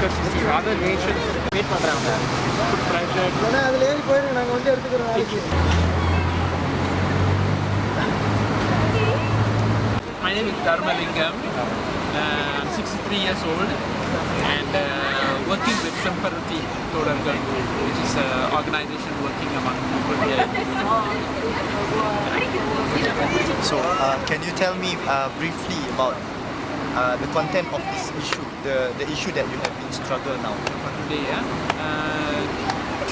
because you see other nations wait பண்றாங்க put pressure. அதுல ஏறி போயிரு நாங்க வந்து எடுத்துக்கிறோம். My name is Dharmalingam. I'm 63 years old and working with Semparuthi Tholargal, which is an organization working among people here. So, can you tell me briefly about the content of this issue, the issue that you have been struggling now? For today,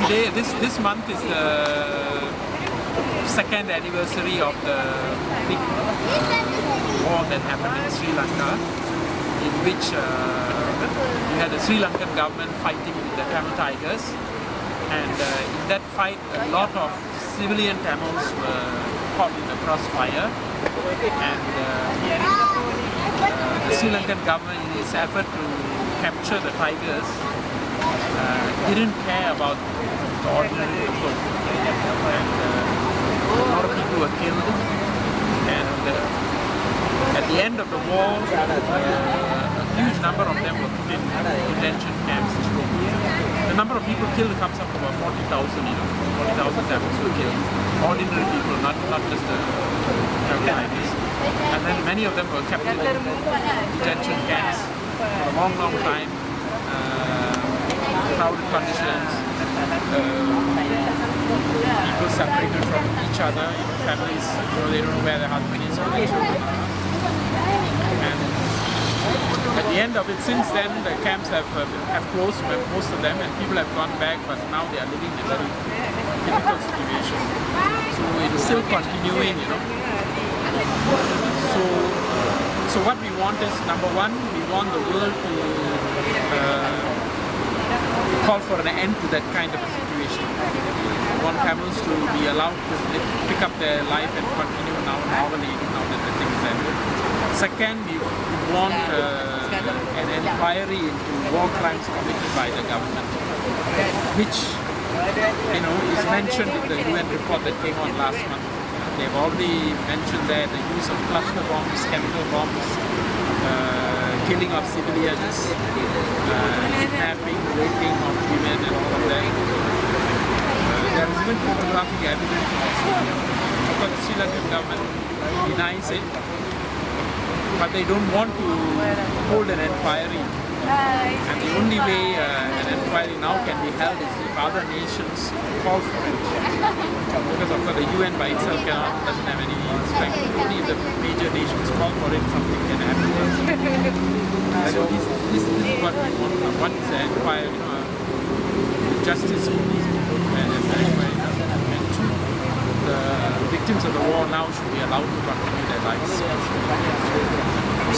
today, this month is the second anniversary of the big war that happened in Sri Lanka, in which you had the Sri Lankan government fighting with the Tamil Tigers, and in that fight a lot of civilian Tamils were caught in the crossfire, and the Sri Lankan government, in its effort to capture the Tigers, didn't care about the ordinary people, and a lot of people were killed, and at the end of the war, a huge number of them were put in detention camps. The number of people killed comes up to about 40,000, 40,000 Tamils were killed. Ordinary people, not just the Tigers. And then many of them were kept in detention camps for a long time, crowded conditions, people separated from each other, families, they don't know where their husband is or their children are. And at the end of it, since then, the camps have closed, most of them, and people have gone back, but now they are living in a very difficult situation. So it is still continuing, So what we want is, number one, we want the world to call for an end to that kind of a situation. We want Tamils to be allowed to pick up their life and continue now normally, now that the thing is ended. Second, we want an inquiry into war crimes committed by the government, which is mentioned in the UN report that came on last month. They've already mentioned there the use of cluster bombs, chemical bombs, killing of civilians, kidnapping, raping of women and all of that. There is even photographic evidence also. Of course, the Sri Lankan government denies it, but they don't want to hold an inquiry. And the only way an inquiry now can be held is if other nations call for it. Because of course the UN by itself doesn't have any strength. Only if the major nations call for it, something can happen. So this is what we want. One is an inquiry, justice for these people, and two, the victims of the war now should be allowed to continue their lives.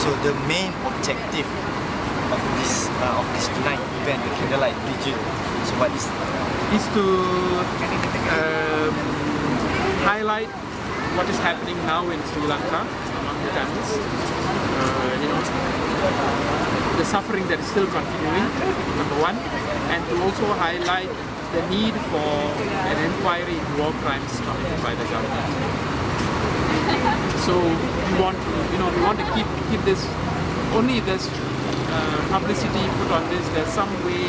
So the main objective of this tonight event, the candlelight vigil, so what is to highlight what is happening now in Sri Lanka among the Tamils. The suffering that is still continuing, number one, and to also highlight the need for an inquiry into war crimes committed by the government. So we want to keep this. Only if there's publicity put on this, there's some way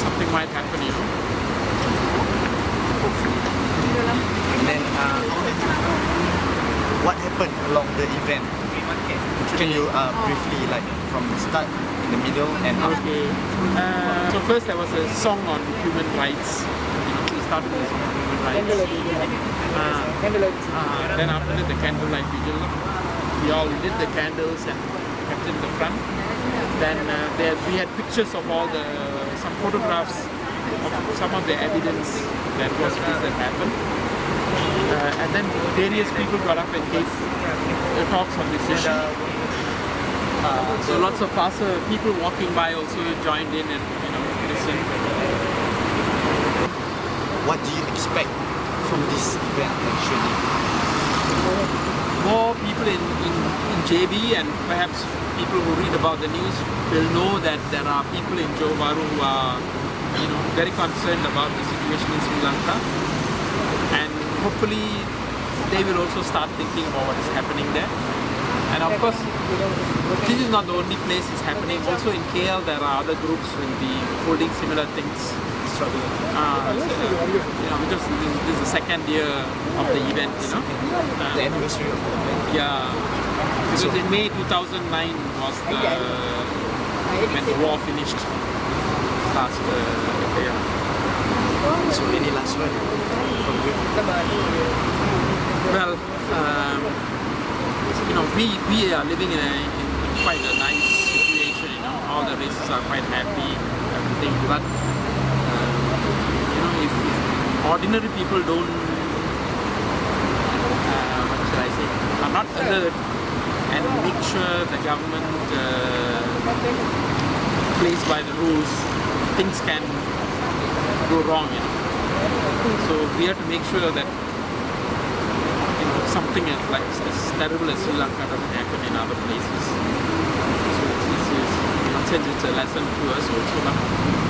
something might happen, And then, what happened along the event? Can you briefly, from the start, in the middle, and after? Okay. So first there was a song on human rights. We started with a song on human rights. Then after that, the candlelight vigil. We all lit the candles and kept in the front. Then we had pictures of some photographs of some of the evidence that happened. And then various people got up and gave talks on this issue. So lots of people walking by also joined in and listened. What do you expect from this event actually? More people in JB, and perhaps people who read about the news will know that there are people in Johor Bahru who are very concerned about the situation in Sri Lanka, and hopefully they will also start thinking about what is happening there. And of course, this is not the only place it's happening. Also in KL, there are other groups who will be holding similar things. Struggling. Because this is the second year of the event, The anniversary of the event. Yeah. Because in May 2009 was when the war finished. Last year. So any last word from you? Well, we are living in quite a nice situation. All the races are quite happy, everything. But if ordinary people don't, what should I say, are not alert and make sure the government plays by the rules, things can go wrong. So we have to make sure that something as terrible as Sri Lanka doesn't happen in other places. So it's a lesson to us also.